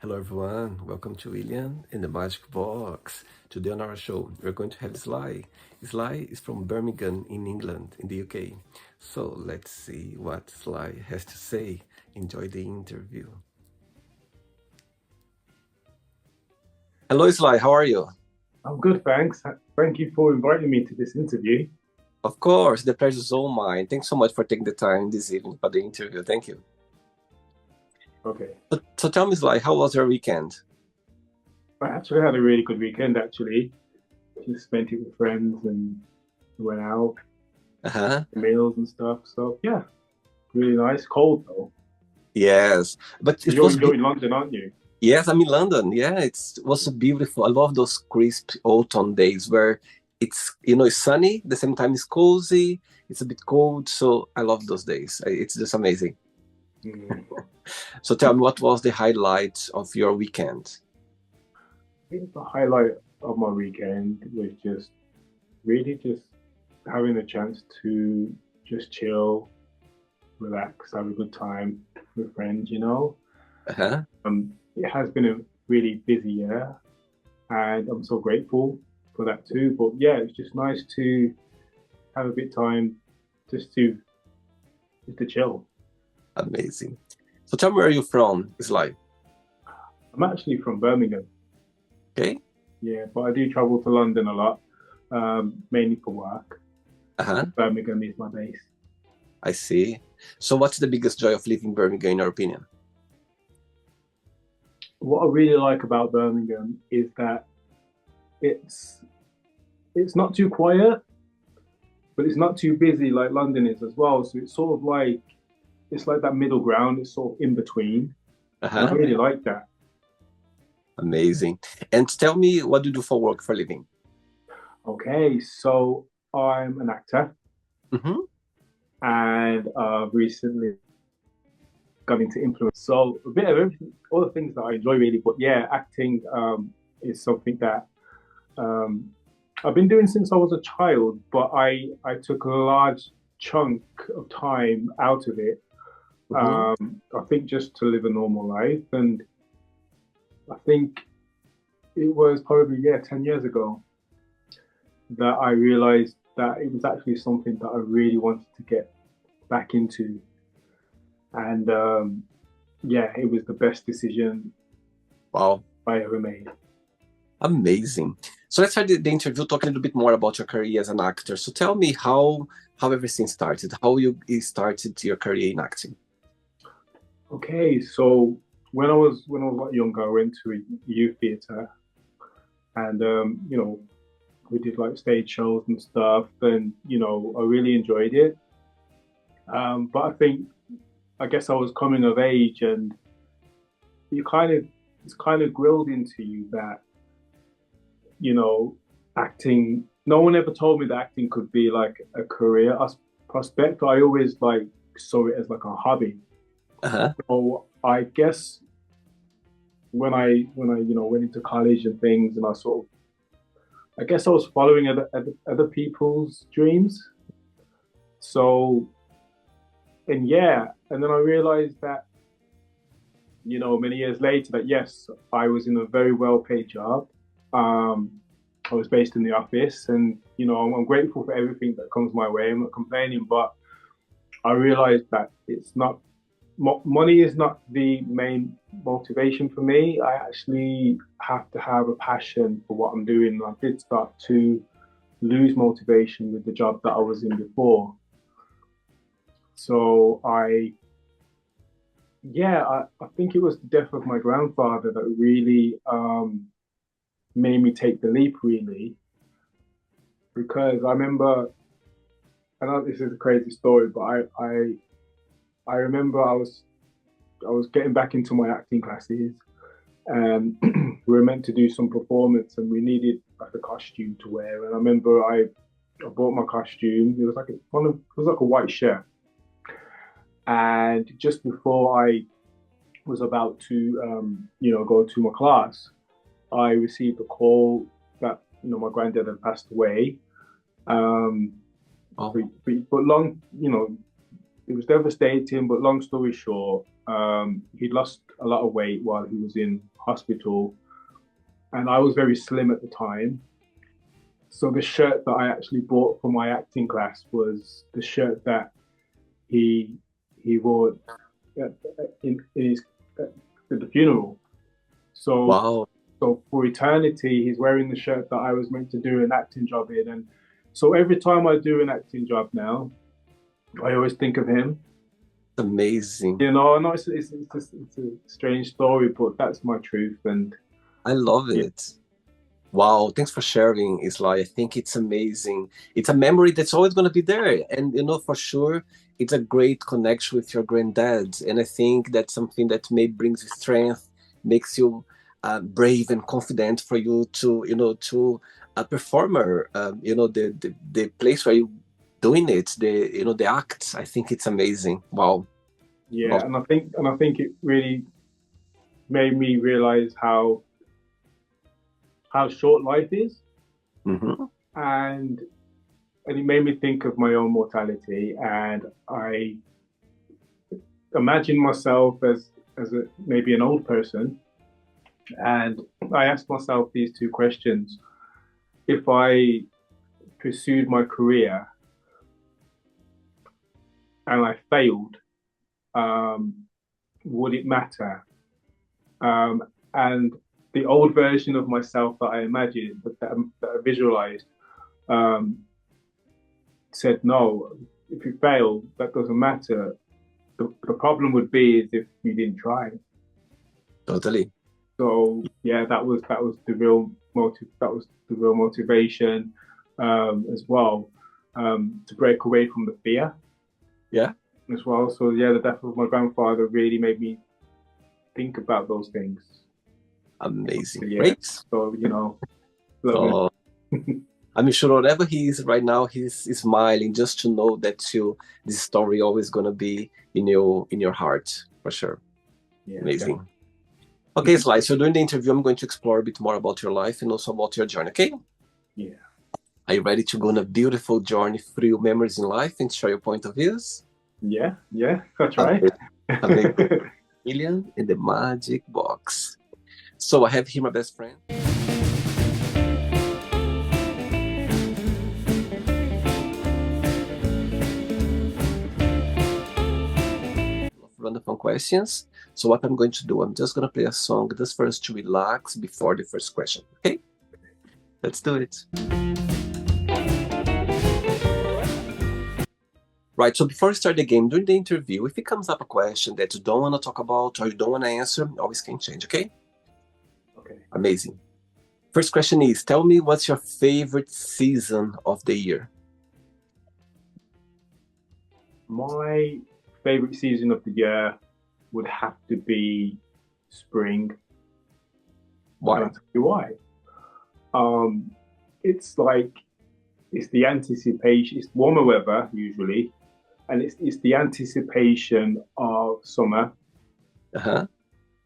Hello everyone, welcome to William in the Magic Box. Today on our show, we're going to have Sly. Sly is from Birmingham in England, in the UK. So let's see what Sly has to say. Enjoy the interview. Hello Sly, how are you? I'm good, thanks. Thank you for inviting me to this interview. Of course, the pleasure is all mine. Thanks so much for taking the time this evening for the interview. Thank you. Okay. So tell me Sly, how was your weekend? I actually had a really good weekend, actually. Just spent it with friends and went out, Uh-huh. meals and stuff. So, yeah, really nice. Cold, though. Yes, but it You're, was you're in London, aren't you? Yes, I'm in London. Yeah, it was so beautiful. I love those crisp autumn days where it's sunny, at the same time it's cozy, it's a bit cold. So I love those days. It's just amazing. Mm. So tell me, what was the highlight of your weekend? I think the highlight of my weekend was just really just having a chance to just chill, relax, have a good time with friends. Uh-huh. It has been a really busy year, and I'm so grateful for that too. But yeah, it's just nice to have a bit of time just to just to chill. Amazing. So tell me where you're from. It's like, I'm actually from Birmingham, okay? yeah, but I do travel to London a lot, mainly for work. Uh-huh. Birmingham is my base. I see. So what's the biggest joy of living in Birmingham in your opinion? What I really like about Birmingham is that it's it's not too quiet, but it's not too busy like London is as well. So it's sort of like it's like that middle ground. It's sort of in between, and I Uh-huh. really like that. Amazing. And tell me, what do you do for work for a living? Okay, so I'm an actor, Mm-hmm. and recently got into influence. So a bit of everything, all the things that I enjoy really. But yeah, acting is something that um, I've been doing since I was a child. But I took a large chunk of time out of it. Mm-hmm. I think just to live a normal life, and I think it was probably 10 years ago that I realized that it was actually something that I really wanted to get back into. And yeah, it was the best decision Wow. I ever made. Amazing. So let's start the interview talking a little bit more about your career as an actor. So tell me how everything started, how you started your career in acting. Okay, so when I was a lot younger, I went to a youth theatre, and we did like stage shows and stuff, and I really enjoyed it. But I guess I was coming of age, and you kind of it's kind of grilled into you that you know acting. No one ever told me that acting could be like a career prospect. I always like saw it as like a hobby. Uh-huh. So I guess when I went into college and things, and I guess I was following other people's dreams. So and yeah, and then I realized that many years later that yes, I was in a very well paid job. Um, I was based in the office, and I'm grateful for everything that comes my way. I'm not complaining, but I realized that it's not money is not the main motivation for me. I actually have to have a passion for what I'm doing. I did start to lose motivation with the job that I was in before. So I think it was the death of my grandfather that really made me take the leap, really, because I remember, I know this is a crazy story, but I remember I was getting back into my acting classes, and we were meant to do some performance, and we needed like a costume to wear. And I remember I bought my costume. It was like a white shirt, and just before I was about to go to my class, I received a call that my granddad had passed away. Um, Oh, but long, it was devastating. But long story short, He'd lost a lot of weight while he was in hospital, and I was very slim at the time. So the shirt that I actually bought for my acting class was the shirt that he he wore in his at the funeral. So Wow. so for eternity, he's wearing the shirt that I was meant to do an acting job in, and so every time I do an acting job now, I always think of him. Amazing. You know, I know it's a strange story, but that's my truth. And I love yeah, it. Wow, thanks for sharing, Isla. I think it's amazing. It's a memory that's always going to be there. And, for sure, it's a great connection with your granddad. And I think that's something that may brings you strength, makes you brave and confident for you to, to a performer, the place where you doing it, the act. I think it's amazing. Wow. yeah, Love. and I think it really made me realize how short life is, Hmm. and it made me think of my own mortality. And I imagine myself as maybe an old person, and I asked myself these two questions: if I pursued my career and I failed, um, would it matter? Um, and the old version of myself that I imagined, that I visualized, um, said, no, if you fail, that doesn't matter. The problem would be is if you didn't try. Totally. So yeah, that was the real motive. That was the real motivation, as well, to break away from the fear Yeah. as well. So yeah, the death of my grandfather really made me think about those things. Amazing. Yeah. Great. So love him. So I'm sure wherever he is right now, he's smiling just to know that this story always gonna be in your heart for sure. Yeah, Amazing. definitely. Okay, Sly. So during the interview, I'm going to explore a bit more about your life and also about your journey. Okay, Yeah, are you ready to go on a beautiful journey through your memories in life and share your point of views? yeah. That's right. Amazing. Amazing. Million in the magic box. So I have here my best friend. Random questions. So what I'm going to do, I'm just going to play a song just for us to relax before the first question. Okay, let's do it. Right, so before we start the game, during the interview, if it comes up a question that you don't want to talk about or you don't want to answer, always can change, okay? Okay. Amazing. First question is, tell me what's your favorite season of the year? My favorite season of the year would have to be spring, and Why? I'll tell you why. Um, it's like it's the anticipation. It's warmer weather usually, and it's the anticipation of summer. Uh-huh.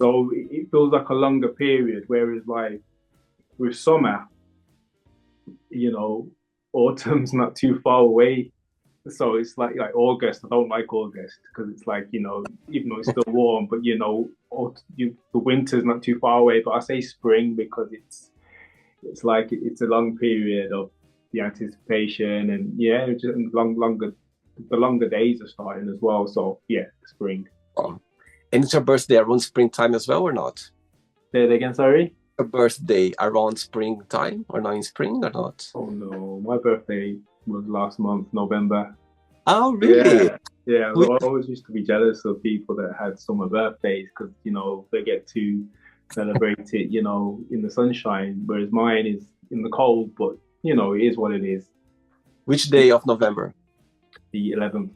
So it feels like a longer period. Whereas like with summer, you know, autumn's not too far away. So it's like August. I don't like August because it's like, even though it's still warm, but the winter's not too far away. But I say spring because it's like it's a long period of the anticipation, and yeah, it's just the longer days are starting as well. So yeah, spring. And it's your birthday around springtime as well or not? Say it again, sorry. Your birthday around springtime or not in spring or not? Oh no, my birthday was last month, November. Oh, really? Yeah, yeah. I always used to be jealous of people that had summer birthdays because they get to celebrate it, in the sunshine, whereas mine is in the cold. But it is what it is. Which day of November? The 11th,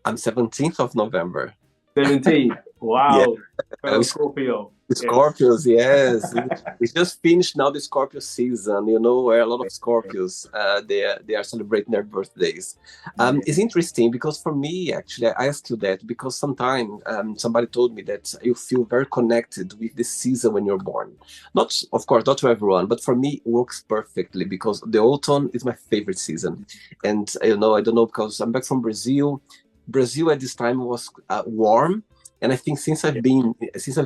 I'm 17th of November. 17th. Yeah. Wow, fellow Scorpio. Yes. Scorpios, yes. We just finished now the Scorpio season, where a lot of Scorpios they are celebrating their birthdays. Yeah. It's interesting because for me, actually, I asked you that because sometimes somebody told me that you feel very connected with the season when you're born. Not, of course, not to everyone, but for me, it works perfectly because the autumn is my favorite season. And I don't know because I'm back from Brazil. Brazil at this time was warm, And I think since I've been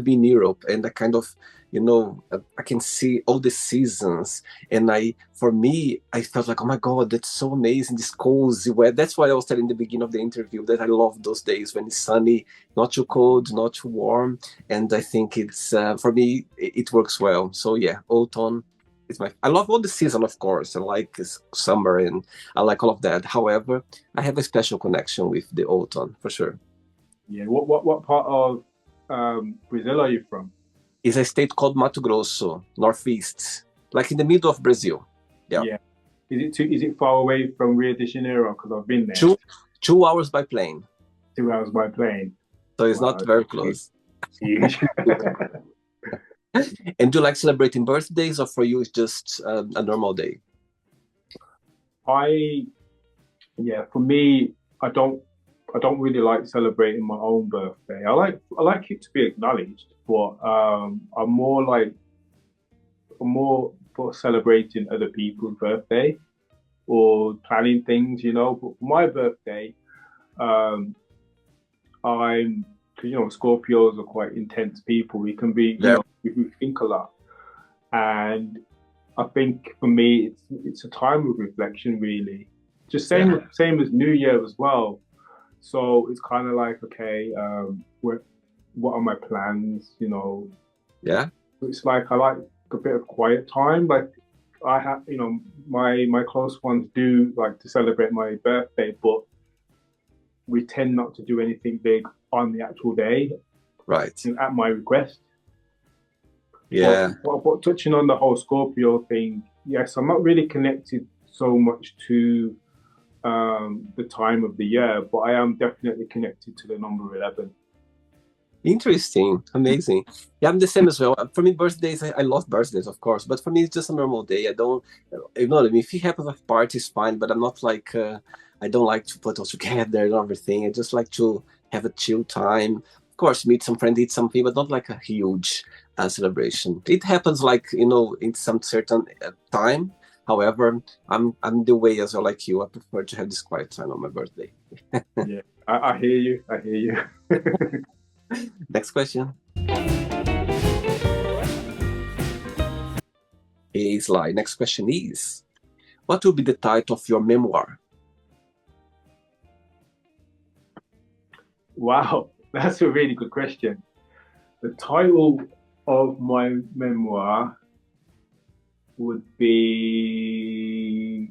in Europe, and I kind of, I can see all the seasons, and for me, I felt like, oh my God, that's so amazing, this cozy weather. That's why I was telling in the beginning of the interview that I love those days when it's sunny, not too cold, not too warm, and I think it's for me it works well. So yeah, autumn. I love all the season, of course. I like summer and I like all of that. However, I have a special connection with the autumn for sure. Yeah. What part of Brazil are you from? It's a state called Mato Grosso, northeast, like in the middle of Brazil. Yeah, Yeah. Is it far away from Rio de Janeiro? Because I've been there. two hours by plane. 2 hours by plane. So it's Wow, not very close. it's huge. And do you like celebrating birthdays, or for you it's just a normal day? For me, I don't really like celebrating my own birthday. I like it to be acknowledged, but I'm more for celebrating other people's birthday or planning things. But for my birthday, um, I'm because Scorpios are quite intense people. We can be, Yeah, we think a lot, and I think for me, it's a time of reflection, really. Just yeah, same as New Year as well. So it's kind of like, okay, what are my plans? yeah. It's like I like a bit of quiet time. Like I have, my close ones do like to celebrate my birthday, but we tend not to do anything big on the actual day Right. at my request. But, Yeah. but touching on the whole Scorpio thing, yes, I'm not really connected so much to the time of the year, but I am definitely connected to the number 11. Interesting. Amazing. Yeah, I'm the same as well. For me, birthdays, I love birthdays, of course, but for me, it's just a normal day. I don't, what I mean? If it happens with parties, fine, but I'm not like, I don't like to put us together and everything. I just like to have a chill time. Of course, meet some friends, eat something, but not like a huge celebration. It happens like, in some certain time. However, I'm the way as well, like you. I prefer to have this quiet time on my birthday. Yeah, I hear you. I hear you. Next question. Hey, Sly. Next question is, what will be the title of your memoir? Wow, that's a really good question. The title of my memoir would be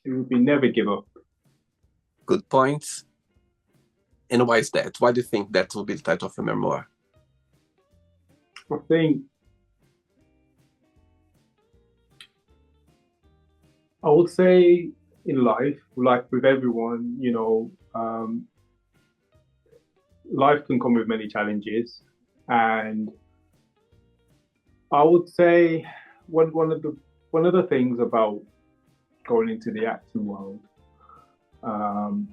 Never Give Up. Good points. And why is that? Why do you think that will be the title of your memoir? I think I would say in life, like with everyone, life can come with many challenges, and I would say one of the things about going into the acting world, um,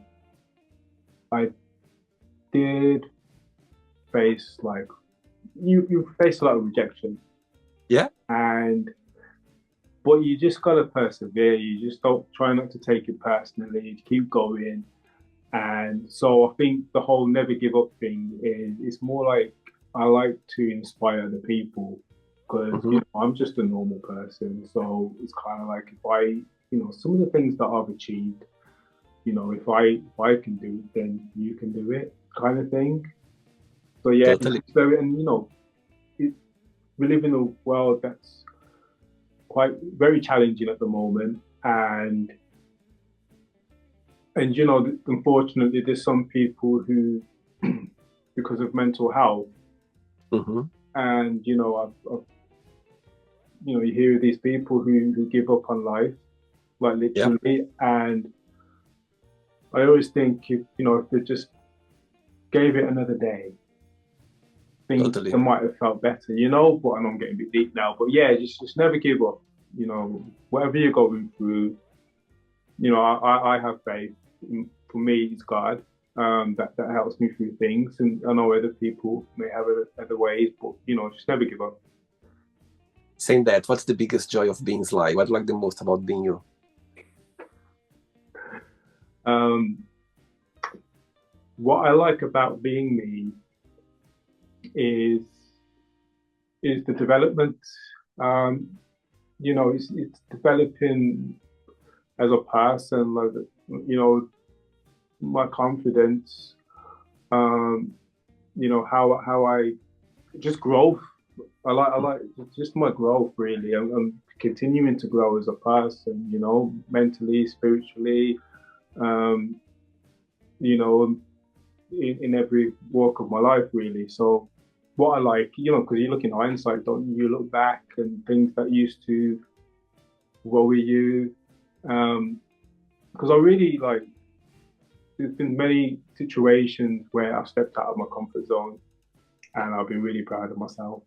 I did face like you face a lot of rejection, Yeah, and but you just gotta persevere. You just don't try not to take it personally. Keep going. And so I think the whole never give up thing is it's more like I like to inspire the people because hmm, I'm just a normal person. So it's kind of like if I some of the things that I've achieved, if I can do it, then you can do it, kind of thing. So yeah, totally. it's very and it, we live in a world that's quite very challenging at the moment, and unfortunately, there's some people who, because of mental health, Hmm. and you hear these people who give up on life, like Yeah, literally. And I always think if they just gave it another day, I think they totally. might have felt better. But I'm getting a bit deep now. But yeah, just never give up. Whatever you're going through, I have faith. For me, it's God that helps me through things, and I know other people may have other ways, but just never give up. Saying that, what's the biggest joy of being Sly? What do you like the most about being you? Um, what I like about being me is the development. Um, it's developing as a person, like my confidence. Um, how I just growth. I like just my growth really. I'm continuing to grow as a person. Mentally, spiritually. Um, you know, in every walk of my life really. So what I like, because you look in hindsight, don't you? You look back and things that used to worry you. Because I really like. There's been many situations where I've stepped out of my comfort zone, and I've been really proud of myself.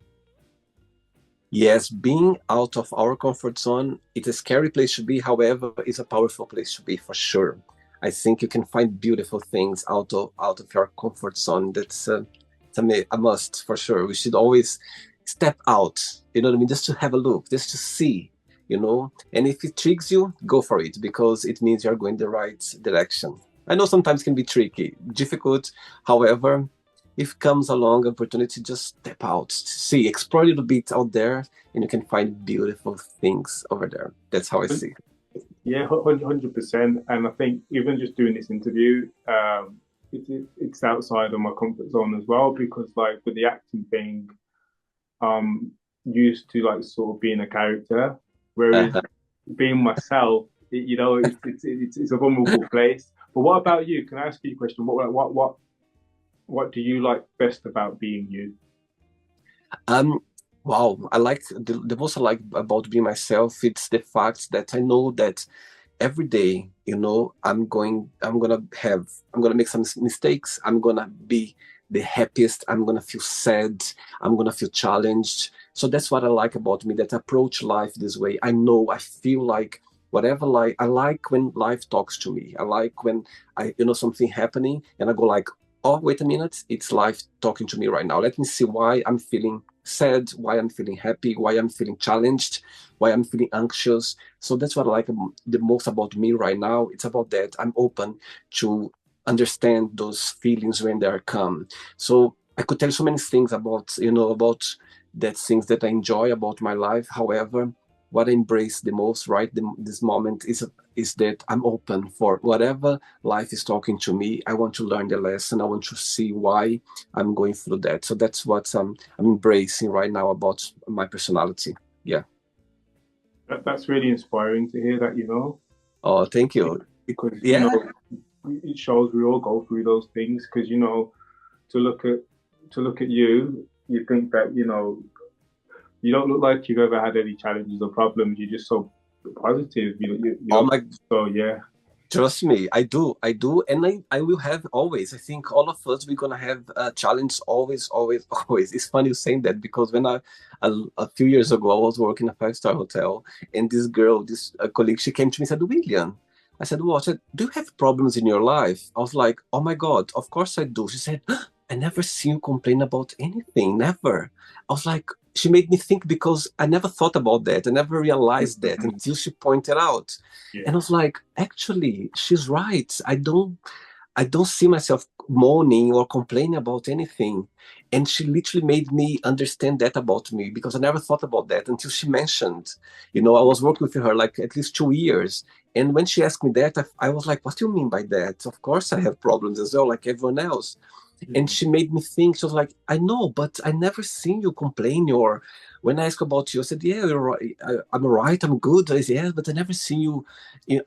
Yes, being out of our comfort zone, it's a scary place to be. However, it's a powerful place to be for sure. I think you can find beautiful things out of your comfort zone. It's a must for sure. We should always step out. You know what I mean? Just to have a look, just to see. And if it triggers you, go for it because it means you're going the right direction. I know sometimes it can be tricky, difficult. However, if comes along opportunity, just step out, see, explore a little bit out there, and you can find beautiful things over there. That's how I see. Yeah, 100%. And I think even just doing this interview, it's outside of my comfort zone as well because like with the acting thing, I'm used to like sort of being a character, whereas Uh, being myself, it's a vulnerable place. But what about you? Can I ask you a question? What do you like best about being you? um, wow, I like the most I like about being myself. It's the fact that I know that every day, I'm gonna make some mistakes. I'm gonna be the happiest. I'm gonna feel sad. I'm gonna feel challenged. So that's what I like about me, that I approach life this way. I feel like whatever, like I like when life talks to me. I like when something happening and I go like, oh, wait a minute, it's life talking to me right now. Let me see why I'm feeling sad, why I'm feeling happy, why I'm feeling challenged, why I'm feeling anxious. So that's what I like the most about me right now. It's about that. I'm open to understand those feelings when they come. So I could tell so many things about that things that I enjoy about my life. However, what I embrace the most this moment is that I'm open for whatever life is talking to me. I want to learn the lesson. I want to see why I'm going through that. So that's what I'm embracing right now about my personality. Yeah. That's really inspiring to hear that, Oh, thank you. because Yeah. it shows we all go through those things. Because to look at you, you think that you don't look like you've ever had any challenges or problems. You're just so positive. Oh my, So yeah, trust me, I do, and I will have always. I think all of us we're gonna have a challenge always, always, always. It's funny you saying that because when a few years ago I was working in a five-star hotel, and this girl, this colleague, she came to me and said, William. I said, what? She said, do you have problems in your life? I was like, oh my God, of course I do. She said, I never see you complain about anything, never. I was like, she made me think because I never thought about that. I never realized that until she pointed out. yeah, And I was like, actually, she's right. I don't see myself moaning or complaining about anything. And she literally made me understand that about me because I never thought about that until she mentioned. I was working with her like at least 2 years. And when she asked me that, I was like, what do you mean by that? Of course I have problems as well, like everyone else. And she made me think. She was like, I know, but I never seen you complain. Or when I asked about you, I said, yeah, you're right. I'm right, I'm good. I said, yeah, but I never seen you.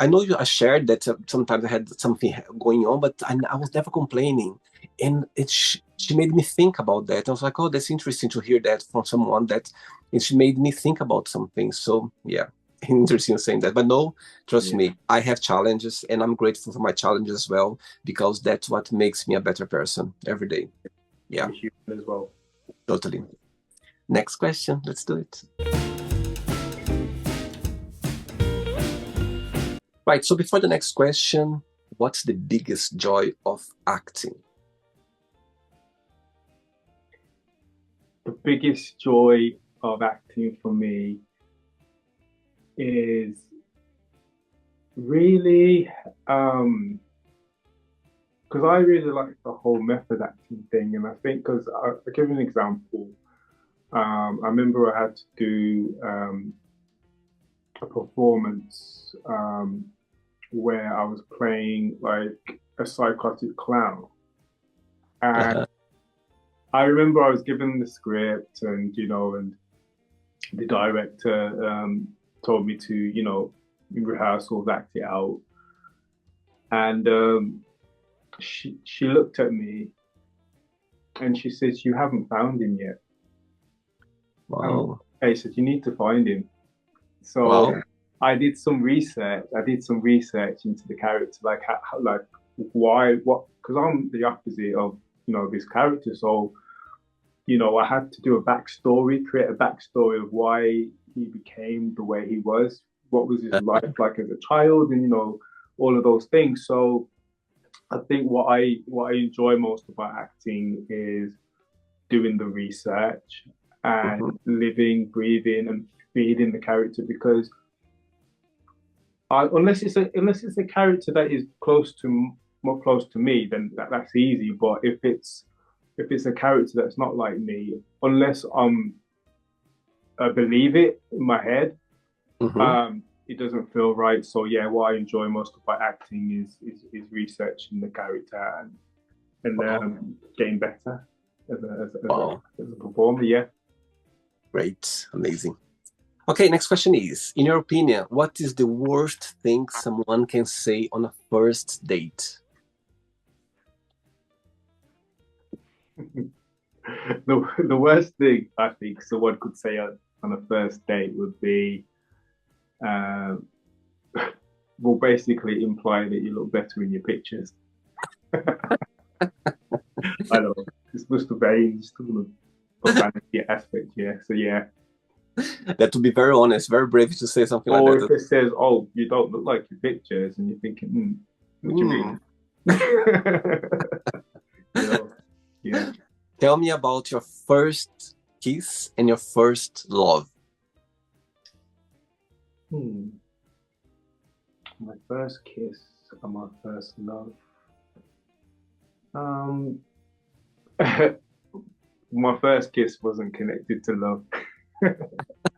I know I shared that sometimes I had something going on, but I was never complaining. And she made me think about that. I was like, oh, that's interesting to hear that from someone and she made me think about something. So yeah, interesting saying that. But no, trust yeah, me, I have challenges and I'm grateful for my challenges as well because that's what makes me a better person every day. Yeah, you're human as well. totally. Next question. Let's do it. Right. So before the next question, what's the biggest joy of acting? The biggest joy of acting for me is really, um, because I really like the whole method acting thing, and I think because I'll give you an example. I remember I had to do a performance where I was playing like a psychotic clown, and Uh-huh. I remember I was given the script, and and the director told me to in rehearsals act it out, and she looked at me and she says, "You haven't found him yet." Wow. I said, "You need to find him." So Wow. I did some research. I did some research into the character, like like why, what? Because I'm the opposite of this character. So I had to do a backstory, create a backstory of why he became the way he was. What was his life like as a child, and all of those things. So I think what I enjoy most about acting is doing the research and Mhm. living, breathing, and feeding the character because unless it's a character that is more close to me, then that's easy. But if it's a character that's not like me, unless I believe it in my head, Mhm. it doesn't feel right. So yeah, what I enjoy most about acting is researching the character and Wow. getting better as a as, as a Wow. as a performer. Yeah. Great. Amazing. Okay, next question is, in your opinion, what is the worst thing someone can say on a first date? The worst thing I think someone could say on a first date would be, um, well, basically imply that you look better in your pictures. I don't know. It's just a very just a profanity aspect, yeah. So yeah. That would be very honest, very brave to say something like Or if that. it says, "Oh, you don't look like your pictures," and you're thinking, "What do you Hmm. mean?" you know, yeah. Tell me about your first kiss and your first love. Hmm. My first kiss and my first love. Um, my first kiss wasn't connected to love.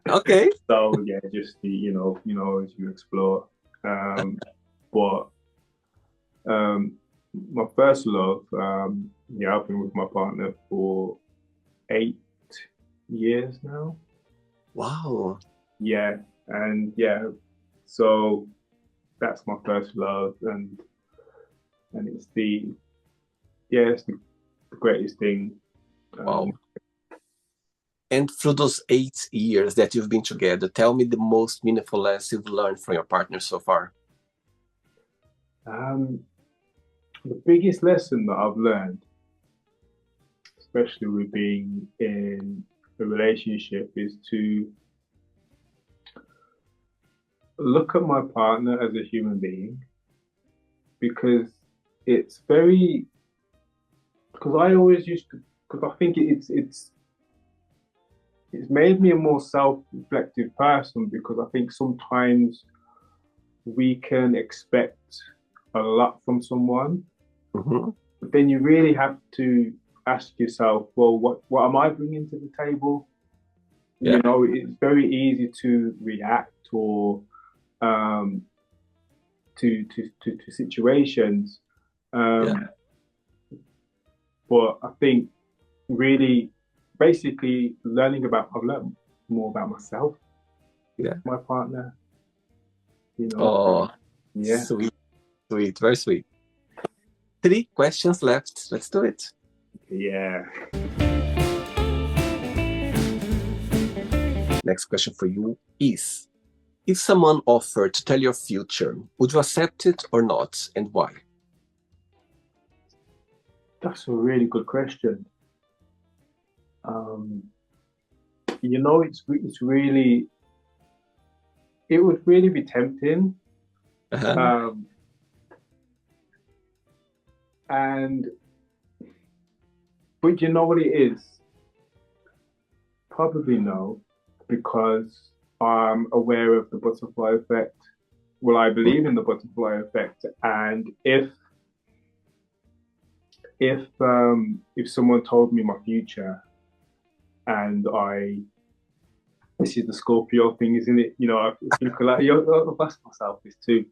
Okay. So yeah, just as you explore. But my first love, yeah, I've been with my partner for 8 years now. Wow. Yeah, and yeah, so that's my first love, and it's the greatest thing. Um, Wow. And through those 8 years that you've been together, tell me the most meaningful lesson you've learned from your partner so far. um, the biggest lesson that I've learned, especially with being in a relationship, is to look at my partner as a human being because it's very because I always used to because I think it's made me a more self-reflective person because I think sometimes we can expect a lot from someone, Hmm. but then you really have to ask yourself, well, what am I bringing to the table? Yeah. It's very easy to react or um, to situations. Yeah. Um, but I think really, basically, I've learned more about myself, Yeah. my partner. You know, Oh, yeah, sweet, sweet, very sweet. 3 questions left. Let's do it. yeah. Next question for you is, if someone offered to tell your future, would you accept it or not, and why? That's a really good question. Um, it's really it would really be tempting. Uh-huh. Um, and but you know what it is? Probably no, because I'm aware of the butterfly effect. Well, I believe in the butterfly effect, and if someone told me my future and I this is the Scorpio thing, isn't it? You know, I think like I've asked myself this too.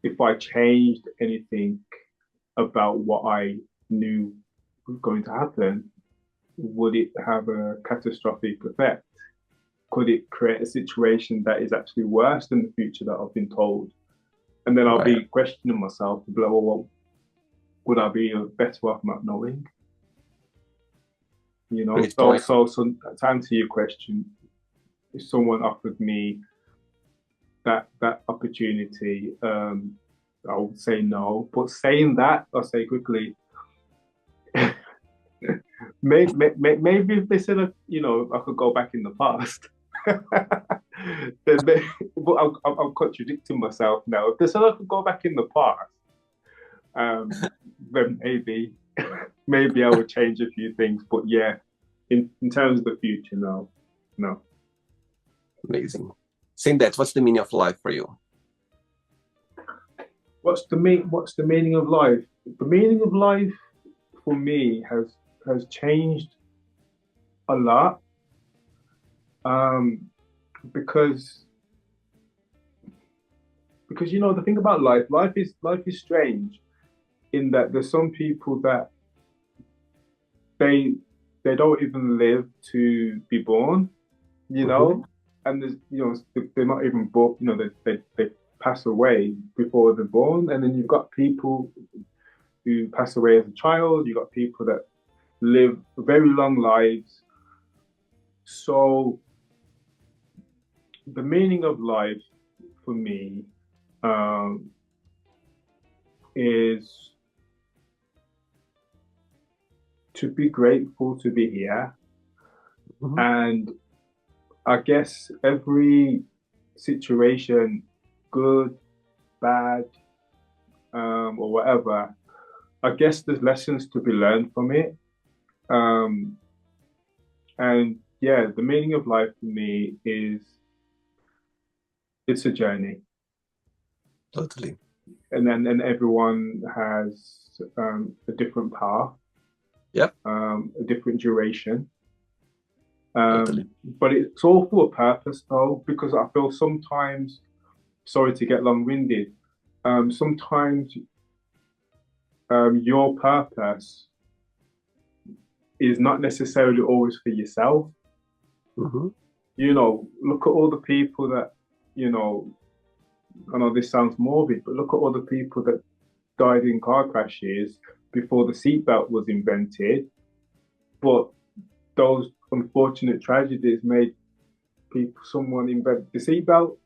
If I changed anything about what I knew was going to happen, would it have a catastrophic effect? Could it create a situation that is actually worse than the future that I've been told? And then I'll Right. be questioning myself, like, well, would I be better off not knowing? You know, Great point. so to answer your question, if someone offered me that opportunity, I would say no. But saying that, I'll say quickly, maybe if they said, you know, I could go back in the past, then but I'm contradicting myself now. If they said I could go back in the past, then maybe I would change a few things. But yeah, in terms of the future, no, no. Amazing. Saying that, what's the meaning of life for you? What's the meaning of life? The meaning of life for me has changed a lot. Um, because you know the thing about life is strange in that there's some people that they they don't even live to be born, you Mm-hmm. know, and there's you know they're not even born, you know they pass away before they're born, and then you've got people who pass away as a child, you've got people that live very long lives. So the meaning of life for me um, is to be grateful to be here. Mm-hmm. And I guess every situation, good, bad, or whatever, I guess there's lessons to be learned from it. Um, and yeah, the meaning of life for me is it's a journey. Totally. And everyone has a different path, Yep. a different duration. Totally. But it's all for a purpose, though, because I feel sometimes, sorry to get long-winded, sometimes your purpose is not necessarily always for yourself. Mm-hmm. You know, look at all the people that, you know, I know this sounds morbid, but look at all the people that died in car crashes before the seatbelt was invented. But those unfortunate tragedies made someone invent the seatbelt,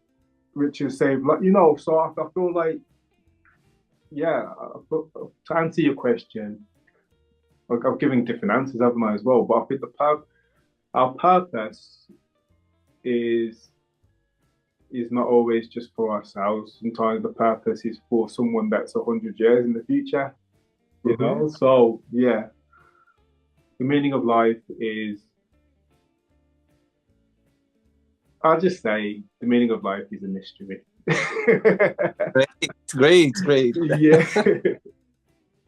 which has saved, like, you know, so I feel like, yeah, to answer your question, like I've given different answers, haven't I, as well? But I think our purpose is not always just for ourselves. Sometimes the purpose is for someone that's 100 years in the future, you Mm-hmm. know? So yeah, the meaning of life is, I'll just say the meaning of life is a mystery. Great, great, great. Yeah.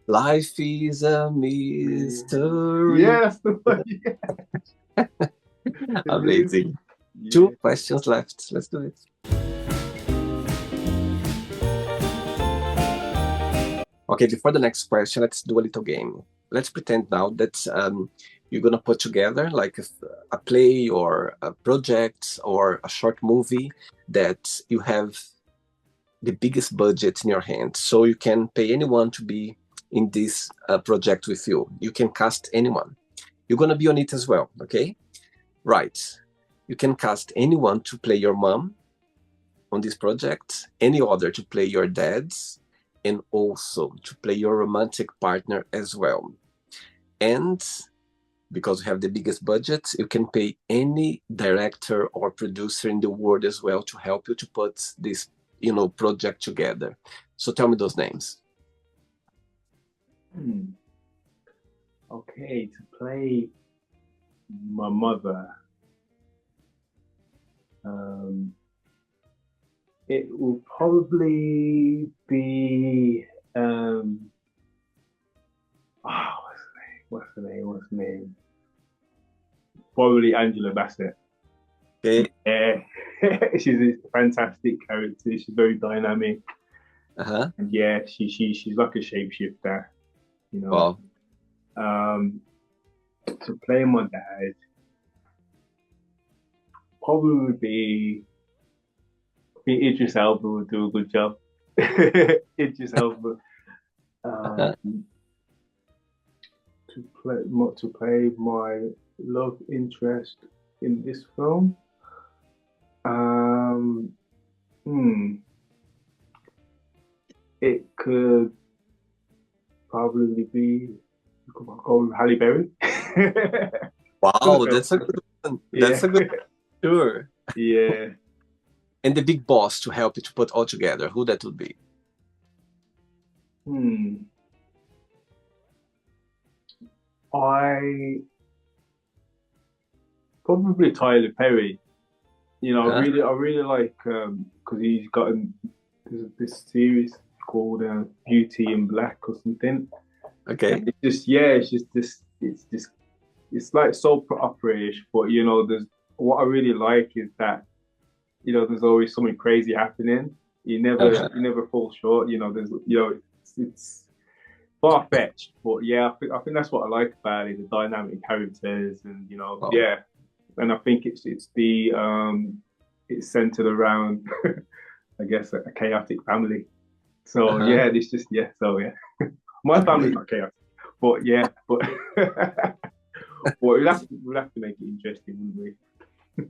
Life is a mystery. Yeah, that's the one. Yeah, it is. Amazing. Yeah. Two questions left. Let's do it. Okay, before the next question, let's do a little game. Let's pretend now that you're gonna put together like a play or a project or a short movie that you have the biggest budget in your hand, so you can pay anyone to be in this project with you. You can cast anyone. You're gonna be on it as well, okay? Right. You can cast anyone to play your mom on this project, any other to play your dads, and also to play your romantic partner as well. And because we have the biggest budget, you can pay any director or producer in the world as well to help you to put this, project together. So tell me those names. Hmm. Okay, to play my mother, um, it will probably be Oh, what's the name? What's the name? Probably Angela Bassett. Okay. Yeah, she's a fantastic character. She's very dynamic, Uh-huh. and yeah, she's like a shapeshifter. You know, Wow. um, to play my dad probably would be. I think Idris Elba would do a good job. Idris Elba Uh-huh. um, to play my love interest in this film. Um, hmm, it could probably be go with Halle Berry. Wow, that's a good one. Yeah, That's a good sure. yeah. And the big boss to help you to put all together, who that would be? Hmm. I probably Tyler Perry. You know, Uh-huh. I really like because he's got this series called Beauty in Black or something. And Okay. it's just yeah, it's just this, it's like soap opera-ish, but you know, there's what I really like is that you know there's always something crazy happening. Uh-huh. You never fall short. You know, there's you know it's far fetched, but yeah, I think that's what I like about it, the dynamic characters, and you know, Wow. yeah, and I think it's the it's centered around I guess a chaotic family. So Uh-huh. yeah, this just yeah, so yeah, my family's Amazing. not chaotic, but yeah, but we'll have to make it interesting, wouldn't we?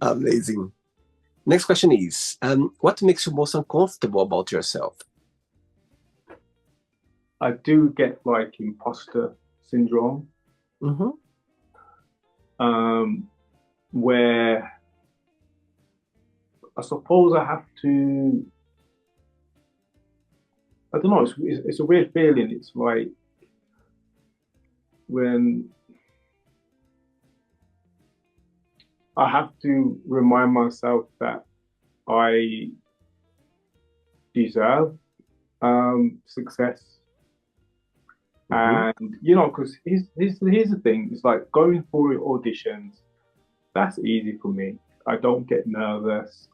Amazing. Next question is, what makes you most uncomfortable about yourself? I do get like imposter syndrome, Mm-hmm. um, where I suppose I have to. I don't know. It's a weird feeling. It's like when I have to remind myself that I deserve success. Mm-hmm. And you know, because here's the thing: it's like going through auditions. That's easy for me. I don't get nervous,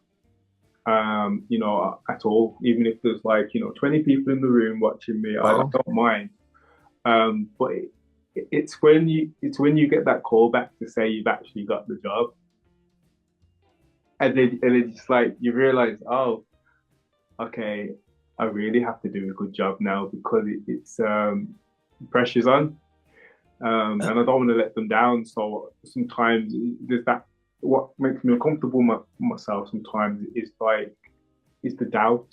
you know, at all. Even if there's like 20 people in the room watching me, I Wow. don't mind. But it's when you get that call back to say you've actually got the job, and then it's like you realize, oh, okay, I really have to do a good job now because it's pressure's on, and I don't want to let them down. So sometimes there's that. What makes me uncomfortable myself sometimes is like is the doubt.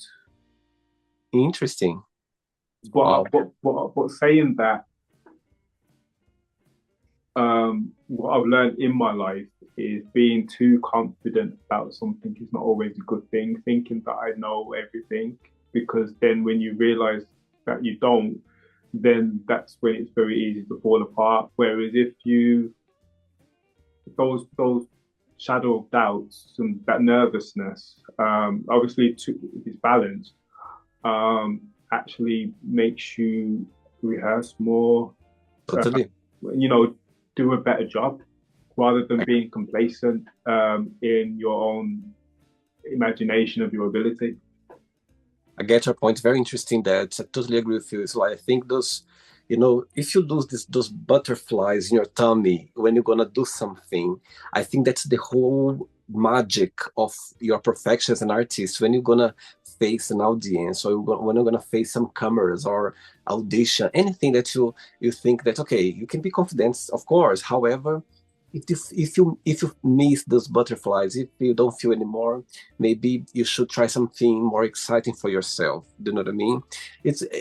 Interesting. But Wow. saying that, what I've learned in my life is being too confident about something is not always a good thing. Thinking that I know everything, because then when you realize that you don't, then that's when it's very easy to fall apart. Whereas if you those shadow of doubts and that nervousness, obviously if it's balanced, actually makes you rehearse more, uh, Totally. you know, do a better job rather than being complacent in your own imagination of your ability. I get your point. Very interesting. That I totally agree with you. So I think if you lose those butterflies in your tummy when you're gonna do something, I think that's the whole magic of your profession as an artist. When you're gonna face an audience, or when you're gonna face some cameras or audition, anything that you think that okay, you can be confident, of course. However, if you miss those butterflies, if you don't feel anymore, maybe you should try something more exciting for yourself. Do you know what I mean?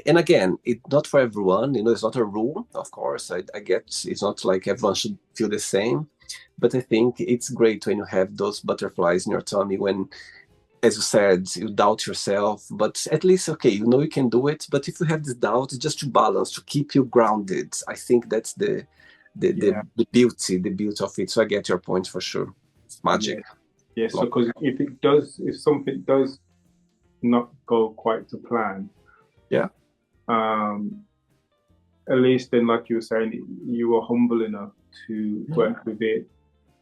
And again, it's not for everyone. It's not a rule, of course. I get it's not like everyone should feel the same, but I think it's great when you have those butterflies in your tummy when, as you said, you doubt yourself, but at least okay, you can do it. But if you have this doubt, it's just to balance, to keep you grounded. I think that's Yeah, the beauty of it. So I get your point for sure. It's yeah, magic. yeah. So because if something does not go quite to plan, Yeah. um, at least then, like you were saying, you were humble enough to Mhm. work with it,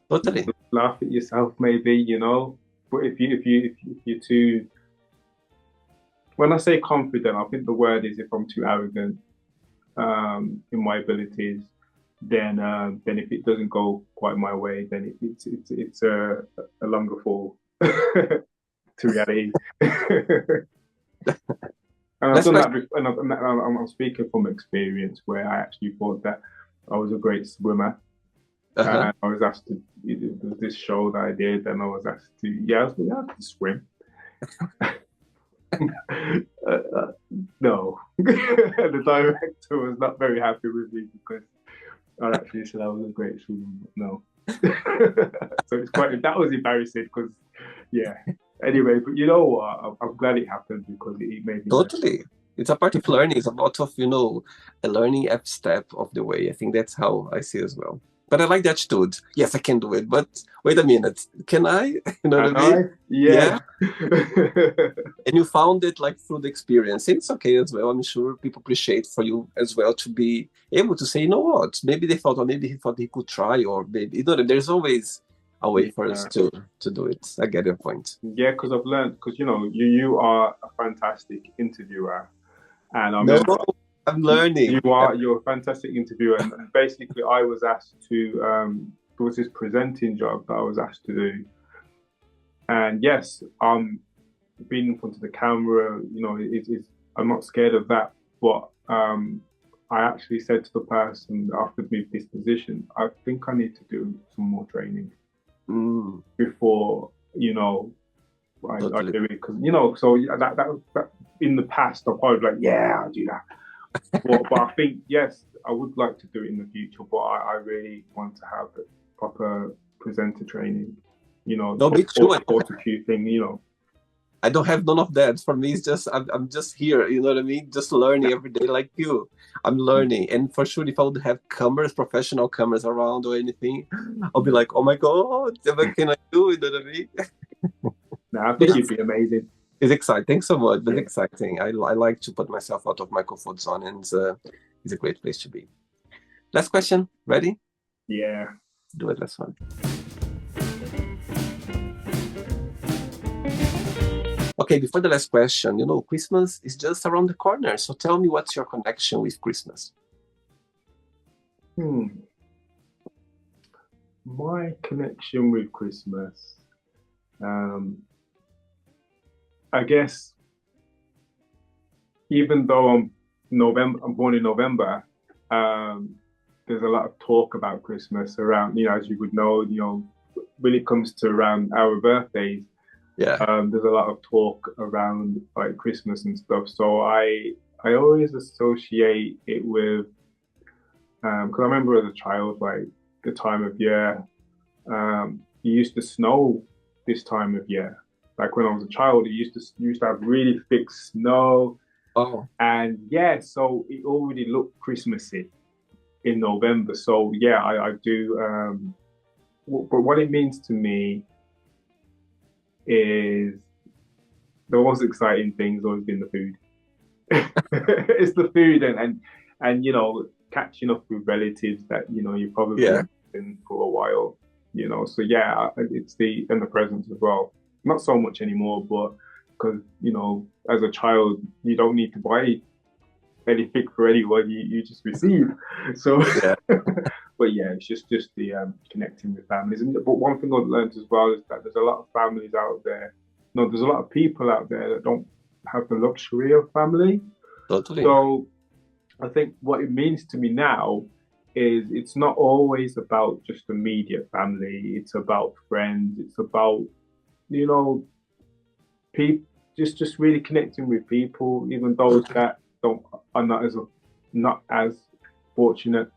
Totally. laugh at yourself, maybe, you know. But if you're too, when I say confident, I think the word is if I'm too arrogant in my abilities, then if it doesn't go quite my way, then it's a longer fall to reality. And I've Last done question. that before, and I'm speaking from experience where I actually thought that I was a great swimmer. Uh-huh. And I was asked to, there was this show that I did, and I was asked to, yeah, I could swim. No. The director was not very happy with me because I actually said I was a great swimmer, but no. So it's quite, that was embarrassing because, yeah. Anyway, but you know what? I'm glad it happened because it made me better. Totally. It's a part of learning. It's a part of, a learning every step of the way. I think that's how I see as well. But I like the attitude. Yes, I can do it. But wait a minute. Can I? You know what I And mean? I, yeah. Yeah. And you found it like through the experience. It's okay as well. I'm sure people appreciate for you as well to be able to say, you know what? Maybe they thought, or maybe he thought he could try, or maybe, there's always a way for us Yeah. to do it. I get your point. Yeah, because I've learned, because you know, you are a fantastic interviewer. And I No, remember I'm learning. you're a fantastic interviewer. And basically I was asked to there was this presenting job that I was asked to do. And yes, being in front of the camera, you know, it's I'm not scared of that. But I actually said to the person that offered me this position, I think I need to do some more training Mm, before, you know, I totally. do it because you know. So yeah, that in the past, I probably like, yeah, I'll do that. But I think yes, I would like to do it in the future. But I really want to have the proper presenter training. You know, No, me too. autocue thing. You know, I don't have none of that. For me, it's just I'm just here. You know what I mean? Just learning every day, like you. I'm learning, and for sure, if I would have cameras, professional cameras around or anything, I'll be like, oh my god, what can I do? You know what I mean? now I But think you'd be amazing. it's exciting. Thanks so much. But Yeah, exciting. I like to put myself out of my comfort zone, and it's a great place to be. Last question. Ready? yeah. Do it. Last one. Okay, before the last question, Christmas is just around the corner. So tell me, what's your connection with Christmas? Hmm. My connection with Christmas, um, I guess, even though I'm born in November, um, there's a lot of talk about Christmas around, you know, as you would know, you know, when it comes to around our birthdays, Yeah. there's a lot of talk around like Christmas and stuff. So I always associate it with because I remember as a child, like the time of year, it used to snow this time of year. Like when I was a child, it used to have really thick snow, Oh, and yeah, so it already looked Christmassy in November. So yeah, I do. But what it means to me is the most exciting thing's always been the food. It's the food and you know catching up with relatives that you know you probably yeah, haven't been for a while. You know, so yeah, it's the presents as well. Not so much anymore, but because you know, as a child, you don't need to buy anything for anyone. You just receive. So, yeah. but yeah, it's just the connecting with families. But one thing I've learned as well is that there's a lot of families out there. No, there's a lot of people out there that don't have the luxury of family. Totally. So I think what it means to me now is it's not always about just immediate family. It's about friends. It's about you know people just really connecting with people, even those Totally. that don't are not as fortunate.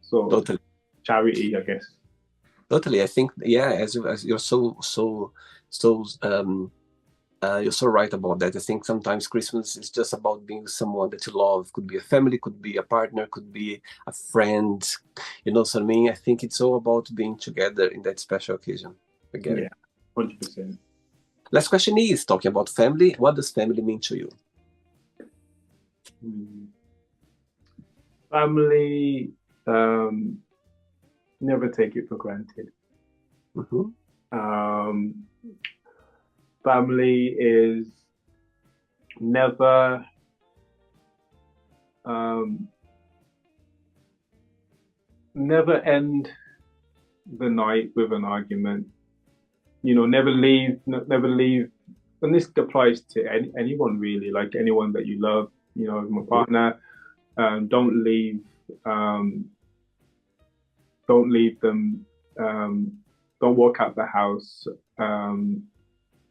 So Totally. charity, I guess. Totally. I think, yeah, as you're so you're so right about that. I think sometimes Christmas is just about being with someone that you love. Could be a family, could be a partner, could be a friend. You know what I mean? I think it's all about being together in that special occasion. I get Yeah, it. 100%. Last question is talking about family. What does family mean to you? Mm. Family, never take it for granted. Mhm. Um, Family is never um, never end the night with an argument. You know, never leave. And this applies to anyone really, like anyone that you love. You know, my partner. Don't leave. Um, don't leave them. Um, don't walk out the house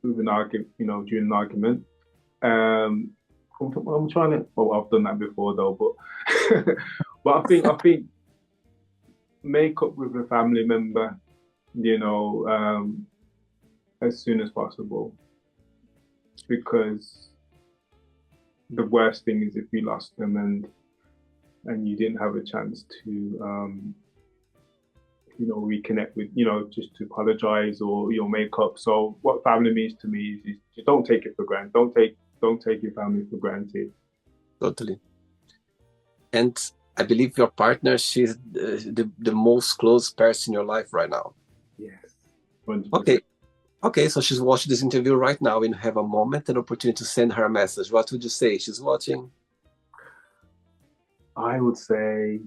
with an argument. You know, during an argument. Um, I'm trying to. Well, I've done that before though, but but I think make up with a family member. You know, as soon as possible, because the worst thing is if you lost them and you didn't have a chance to you know reconnect with just to apologize or make up. So what family means to me is you don't take it for granted. Don't take your family for granted. Totally. And I believe your partner, she's the most close person in your life right now. Yes, 100%. Okay. Okay, so she's watching this interview right now and have a moment, an opportunity to send her a message. What would you say? She's watching. I would say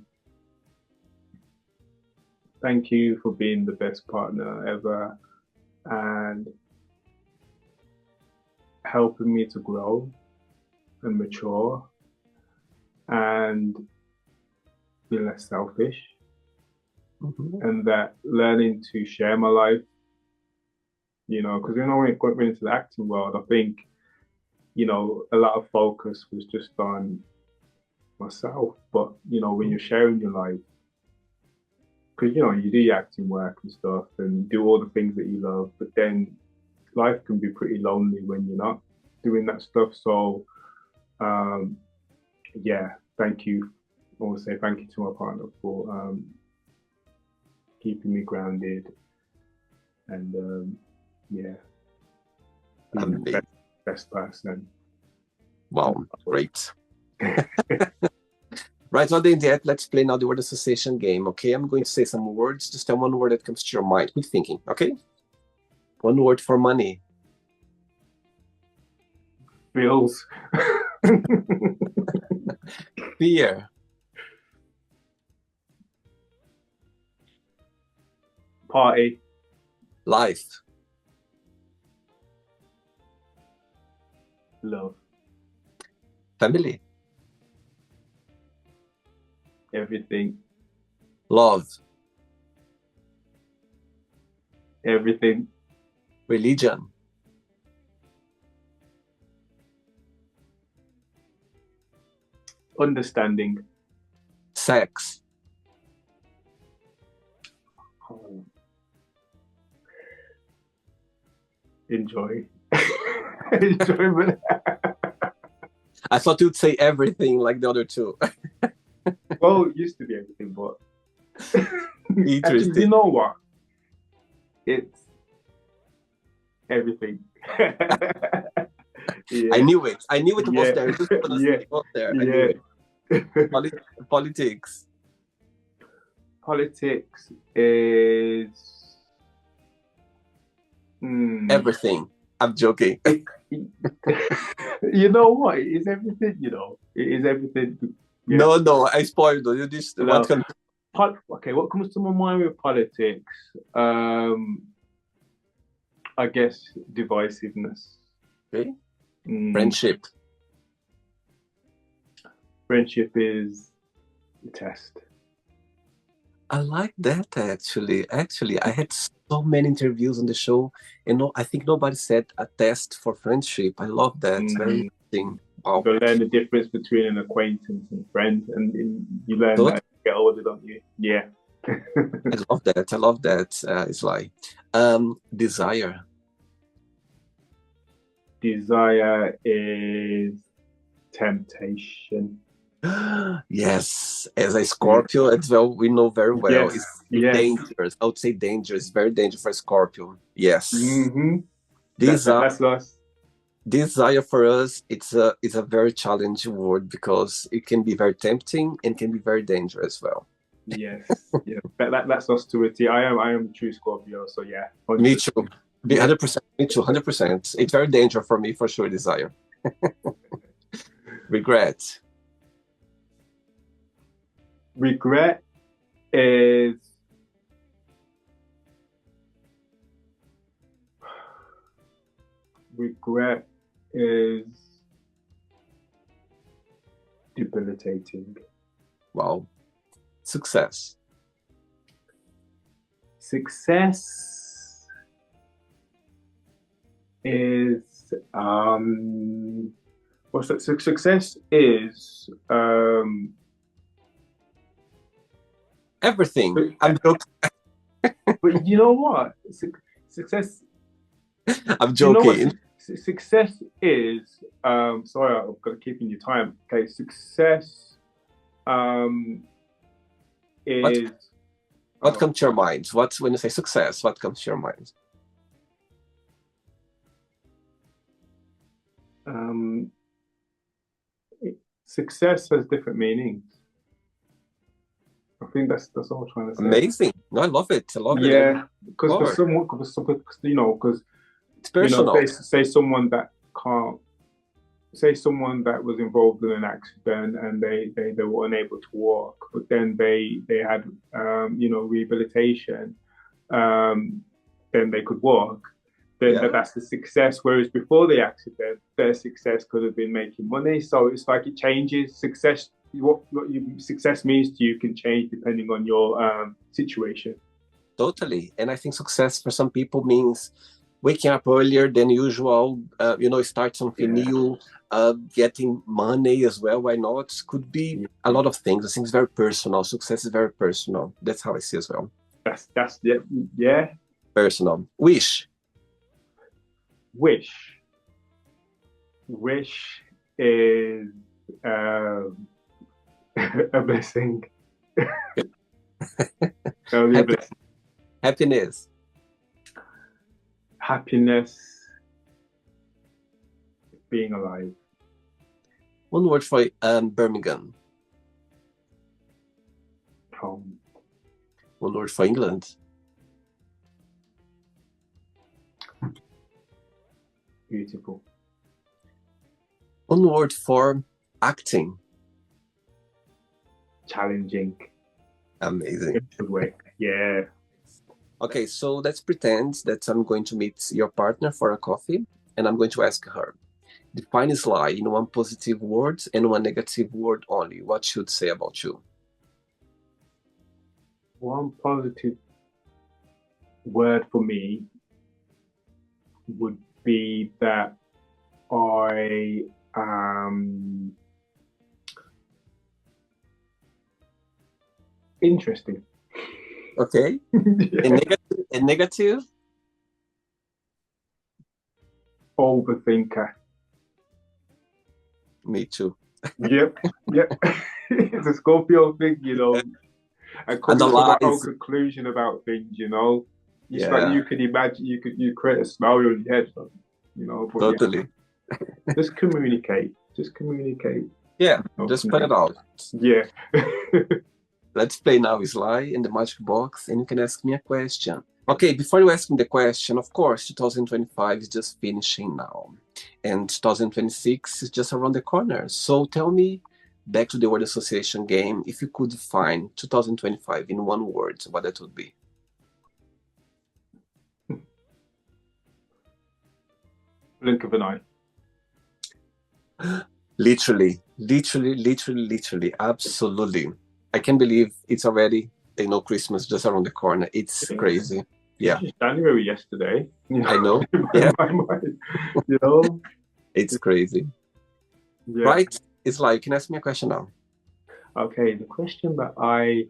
thank you for being the best partner ever and helping me to grow and mature and be less selfish. And that learning to share my life, because when I went into the acting world, I think, a lot of focus was just on myself. But, when you're sharing your life, because, you do your acting work and stuff and do all the things that you love, but then life can be pretty lonely when you're not doing that stuff. So, yeah, thank you. I want to say thank you to my partner for keeping me grounded and yeah, being the best person. Wow, great. Right, on the internet, let's play now the word association game, okay? I'm going to say some words. Just tell one word that comes to your mind. Keep thinking, okay? One word for money. Bills. Fear. Party. Life. Love. Family. Everything. Love. Everything. Religion. Understanding. Sex. Enjoy. Enjoyment. I thought you'd say everything like the other two. Well, it used to be everything, but Interesting. actually, you know what? It's everything. Yeah. I knew it. I knew it was there. It was there. Yeah. I knew it. Politics. Politics is everything. I'm joking. You know what? It is everything. It is everything. Yeah. No, I spoiled you. This okay, what comes to my mind with politics? I guess divisiveness. Okay. Friendship. Friendship is a test. I like that actually. Actually, I had so many interviews on the show, and I think nobody said a test for friendship. I love that. Very interesting. Wow. You learn the difference between an acquaintance and friend, and you learn that as you get older, don't you? Yeah. I love that. I love that. It's like desire. Desire is temptation. Yes, as a Scorpio as well, we know very well. Yes. It's dangerous. I would say dangerous. Very dangerous for Scorpio. Yes. Mm-hmm. Desire. That's us. Desire for us, it's a very challenging word because it can be very tempting and can be very dangerous as well. Yes, yeah. That's us to a T. I am a true Scorpio, so yeah, Me 100%. too. Be Yeah. 100%. Me too. 100%. It's very dangerous for me for sure. Desire. Regret. Regret is regret is debilitating. Wow. Success. Success is what's that? Success is but, Everything. I'm joking. but you know what? Success. I'm You know what? joking. Success is sorry, I've got to keep in your time. Okay, success um What is what oh comes to your mind? What when you say success? What comes to your mind? um success has different meanings. I think that's all I'm trying to say. Amazing. No, I love it. I love it. And Yeah, because for Lord, someone, because it's say personal. someone that can't say someone that was involved in an accident and they were unable to walk, but then they had rehabilitation, um, then they could walk. Then Yeah, that's the success. Whereas before the accident, their success could have been making money. So it's like it changes. Success means to you can change depending on your situation. totally. And I think success for some people means waking up earlier than usual, start something Yeah, new, getting money as well. Why not? Could be yeah. a lot of things. I think it's very personal. Success is very personal. That's how I see as well. That's yeah, yeah. Personal. Wish. Wish. Wish is um, a blessing. That'll be a Happy, blessing. happiness. Happiness, being alive. One word for Birmingham. Home. One word for England. Beautiful. One word for acting. Challenging. Amazing. Good way. Yeah. Okay, so let's pretend that I'm going to meet your partner for a coffee and I'm going to ask her, define Sly in one positive word and one negative word only. What should say about you? One positive word for me would be that I interesting. Okay. And Yeah. negative, and negative? Overthinker. Me too. Yep. Yep. It's a Scorpio thing, and coming to my own Analyze. conclusion about things, It's like Yeah, you could imagine, you create a scenario in your head, but yeah, totally. just communicate. Just communicate. Yeah, No, just put it out. yeah. Let's play now, Sly, in the magic box, and you can ask me a question. Okay, before you ask me the question, of course, 2025 is just finishing now, and 2026 is just around the corner. So tell me, back to the word association game, if you could define 2025 in one word, what that would be. Blink of an eye. Literally, literally, literally, literally, absolutely. I can't believe it's already, Christmas just around the corner. It's crazy. It's Yeah, just January yesterday, I know. in Yeah, my mind, you know. it's crazy. Yeah. Right? It's like, you can ask me a question now. Okay. The question that I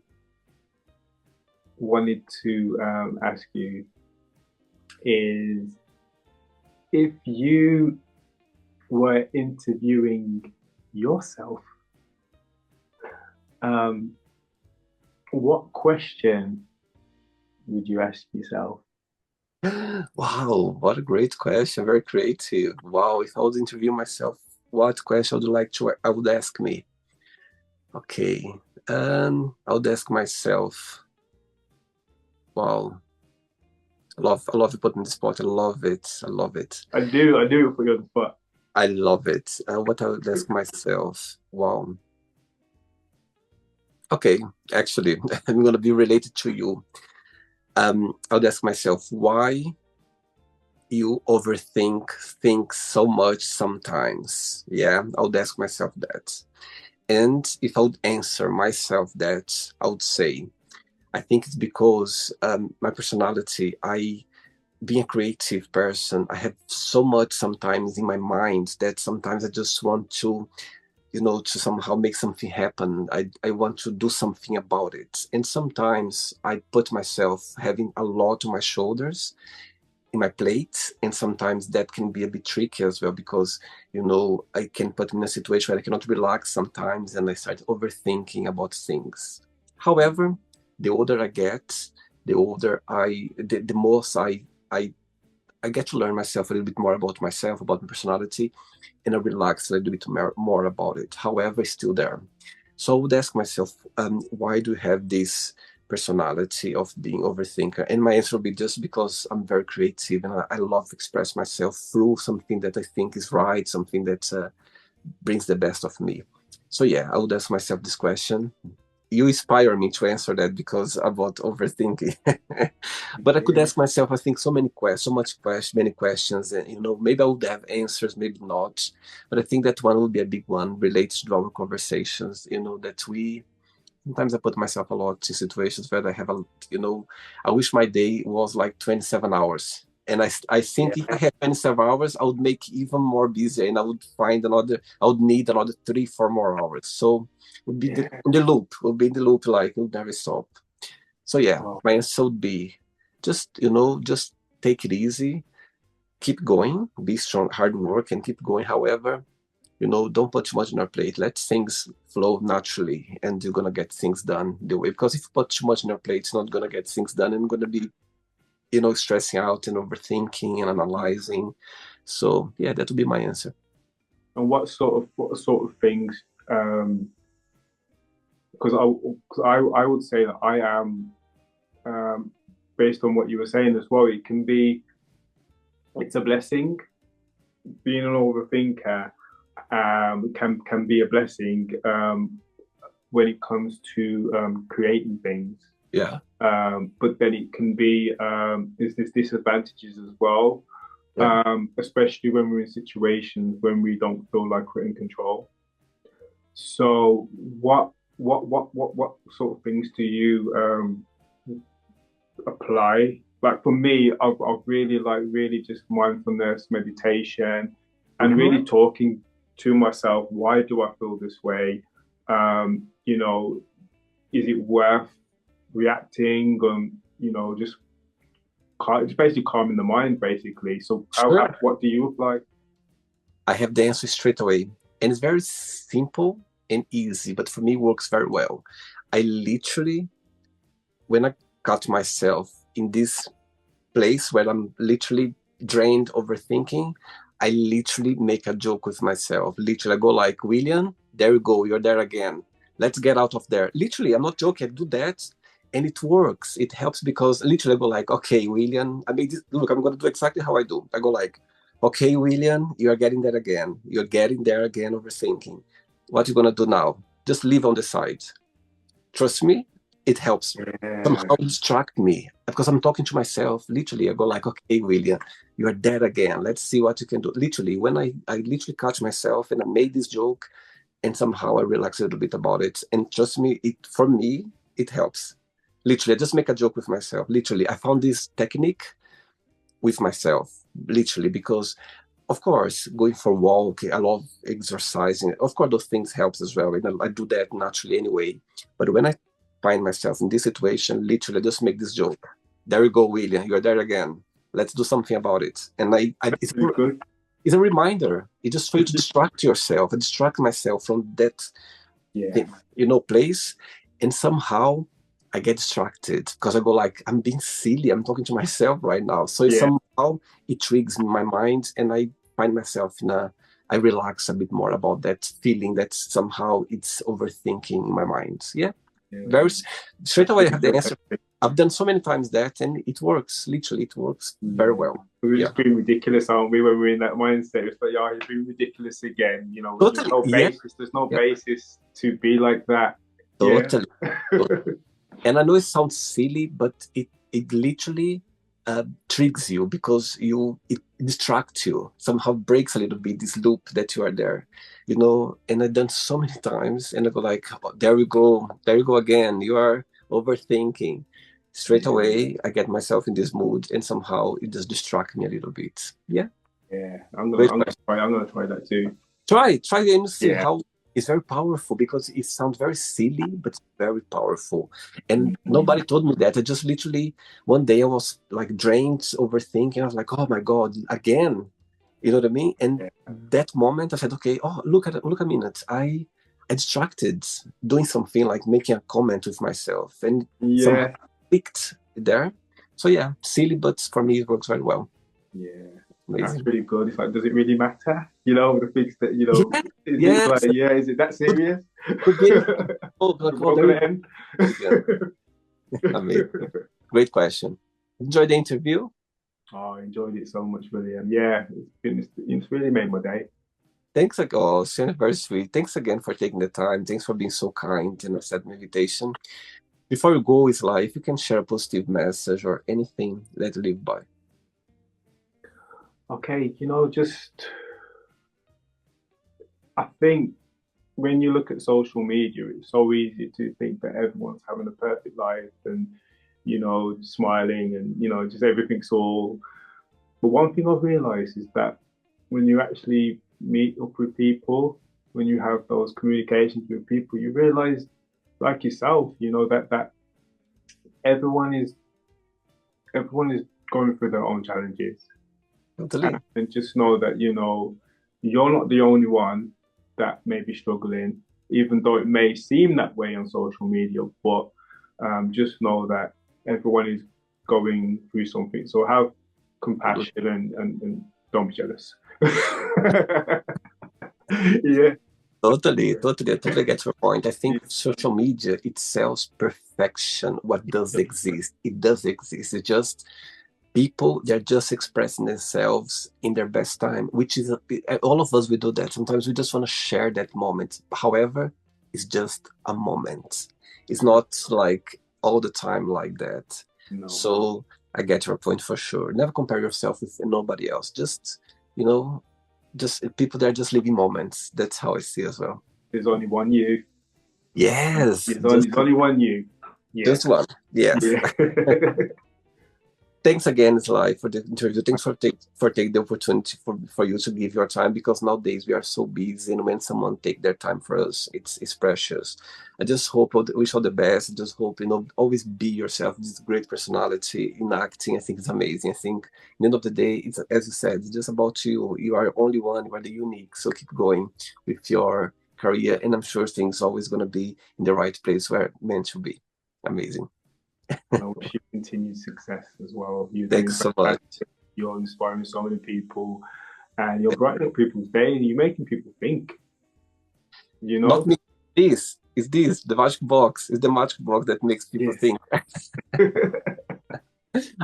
wanted to ask you is if you were interviewing yourself, um, what question would you ask yourself? Wow, what a great question. Very creative. Wow, if I would interview myself, what question would you like to I would ask me? Okay. I would ask myself, wow, I love you putting the spot. I love it. I love it. I do it for you on the spot. I love it. What I would ask myself, wow. Okay, actually, I'm gonna be related to you. I would ask myself, why you overthink things so much sometimes? Yeah, I would ask myself that. And if I would answer myself that, I would say, I think it's because my personality, being a creative person, I have so much sometimes in my mind that sometimes I just want to, to somehow make something happen. I want to do something about it. And sometimes I put myself having a lot on my shoulders, in my plate, and sometimes that can be a bit tricky as well because I can put me in a situation where I cannot relax sometimes and I start overthinking about things. However, the older I get, the most I I get to learn myself a little bit more about myself, about my personality, and I relax a little bit more about it. However, it's still there. So I would ask myself, why do you have this personality of being overthinker? And my answer would be just because I'm very creative and I love to express myself through something that I think is right, something that brings the best of me. So yeah, I would ask myself this question. You inspire me to answer that because about overthinking. But I could Yeah, ask myself, I think, so many questions, many questions, and maybe I would have answers, maybe not. But I think that one would be a big one related to our conversations. That we sometimes I put myself a lot in situations where I have I wish my day was like 27 hours. And I think if I yeah, had 27 hours, I would make even more busy and I would need another 3, 4 more hours. So would be yeah. would be in the loop, like it would never stop. So yeah, Wow. my answer would be just take it easy, keep going, be strong, hard work and keep going. However, don't put too much on your plate. Let things flow naturally, and you're gonna get things done the way. Because if you put too much on your plate, it's not gonna get things done, and you're gonna be, stressing out and overthinking and analyzing. So yeah, that would be my answer. And what sort of things? Because I would say that I am based on what you were saying as well. It's a blessing. Being an overthinker can be a blessing when it comes to creating things. Yeah, But then it can be there's disadvantages as well, yeah. especially when we're in situations when we don't feel like we're in control. So what sort of things do you apply? Like for me, I've really really just mindfulness, meditation, and Hmm. really talking to myself. Why do I feel this way? Is it worth reacting? Just basically calming the mind, basically. So Sure. what do you apply? I have the answer straight away, and it's very simple and easy, but for me, it works very well. I literally, when I catch myself in this place where I'm literally drained, overthinking, I literally make a joke with myself. Literally, I go like, William, there you go, you're there again. Let's get out of there. Literally, I'm not joking. I do that, and it works. It helps because literally, I go like, okay, William. I mean, look, I'm gonna do exactly how I do. I go like, okay, William, you're getting there again. You're getting there again, overthinking. What you gonna do now? Just leave on the side. Trust me, it helps Yeah, somehow distract me because I'm talking to myself. Literally, I go like, okay, William, you are dead again. Let's see what you can do. Literally, when I literally catch myself and I made this joke and somehow I relax a little bit about it. And trust me, for me, it helps. Literally, I just make a joke with myself. Literally, I found this technique with myself, literally, because of course, going for a walk, I love exercising. Of course, those things helps as well. And I do that naturally anyway. But when I find myself in this situation, literally, I just make this joke. There you go, William. You're there again. Let's do something about it. And really good. it's a reminder. It's just for you to distract yourself. I distract myself from that, Yeah, place, and somehow I get distracted because I go like, I'm being silly. I'm talking to myself right now. So Yeah. somehow it triggers my mind, and I find myself I relax a bit more about that feeling that somehow it's overthinking my mind. Yeah. Very straight away I have the answer. I've done so many times that, and it works. Literally, it works very well. We're just being ridiculous, aren't we? When we're in that mindset, it's like, yeah, you're being ridiculous again. You know, Totally. there's no basis. There's no basis to be like that. Totally. And I know it sounds silly, but it literally triggers you because it distracts you, somehow breaks a little bit this loop that you are there, and I've done so many times, and I go like, oh, there you go again, you are overthinking. Straight away I get myself in this mood, and somehow it just distracts me a little bit. I'm gonna try that too. Try and see how it's very powerful, because it sounds very silly, but it's very powerful. And nobody told me that. I just literally, one day I was like drained, overthinking. I was like, oh my God, again. You know what I mean? And that moment I said, okay, oh, look a minute. I distracted doing something like making a comment with myself, and somehow clicked there. So yeah, silly, but for me it works very well. Amazing. That's really good. It's like, does it really matter? The things that, is it that serious? Amazing. Great question. Enjoy the interview? Oh, I enjoyed it so much, William. Yeah, it's really made my day. Thanks again. Oh, Shane, very sweet. Thanks again for taking the time. Thanks for being so kind and accept my invitation. Before you go, if you can share a positive message or anything that you live by. Okay, I think when you look at social media, it's so easy to think that everyone's having a perfect life and, smiling and, just everything's all. But one thing I've realized is that when you actually meet up with people, when you have those communications with people, you realize, like yourself, that everyone is going through their own challenges. Totally. And just know that, you're not the only one that may be struggling, even though it may seem that way on social media, but just know that everyone is going through something. So have compassion and don't be jealous. Totally get your point. I think social media, it sells perfection. What does exist? It does exist. It's just people, they're just expressing themselves in their best time, which is all of us, we do that. Sometimes we just want to share that moment. However, it's just a moment. It's not like all the time like that. No. So I get your point for sure. Never compare yourself with nobody else. Just, just people that are just living moments. That's how I see as well. There's only one you. Yes. There's only one you. Just one. Yes. Thanks again, Sly, for the interview. Thanks for taking the opportunity for you to give your time, because nowadays we are so busy, and when someone take their time for us, it's precious. I just hope, wish all the best. I just hope, always be yourself. This great personality in acting, I think it's amazing. I think at the end of the day, it's, as you said, it's just about you. You are only one, you are the unique. So keep going with your career, and I'm sure things are always going to be in the right place where it's meant to be. Amazing. I wish you continued success as well. Thanks so much. You're inspiring so many people, and you're brightening people's day. You're making people think. Not me. This the magic box. It's the magic box that makes people think.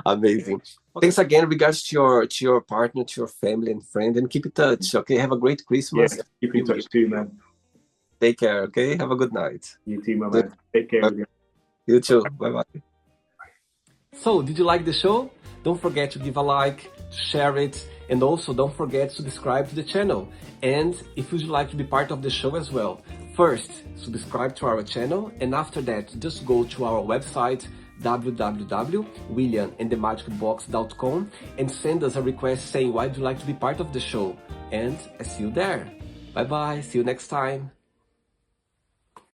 Amazing. Thanks again. Regards to your partner, to your family and friend, and keep in touch. Okay. Have a great Christmas. Yeah, keep in touch too, man. Take care. Okay. Have a good night. You too, my man. Take care. You too. Bye-bye. So, did you like the show? Don't forget to give a like, share it, and also don't forget to subscribe to the channel. And if you'd like to be part of the show as well, first, subscribe to our channel, and after that, just go to our website, www.williamandthemagicbox.com, and send us a request saying why would you like to be part of the show. And I see you there. Bye-bye. See you next time.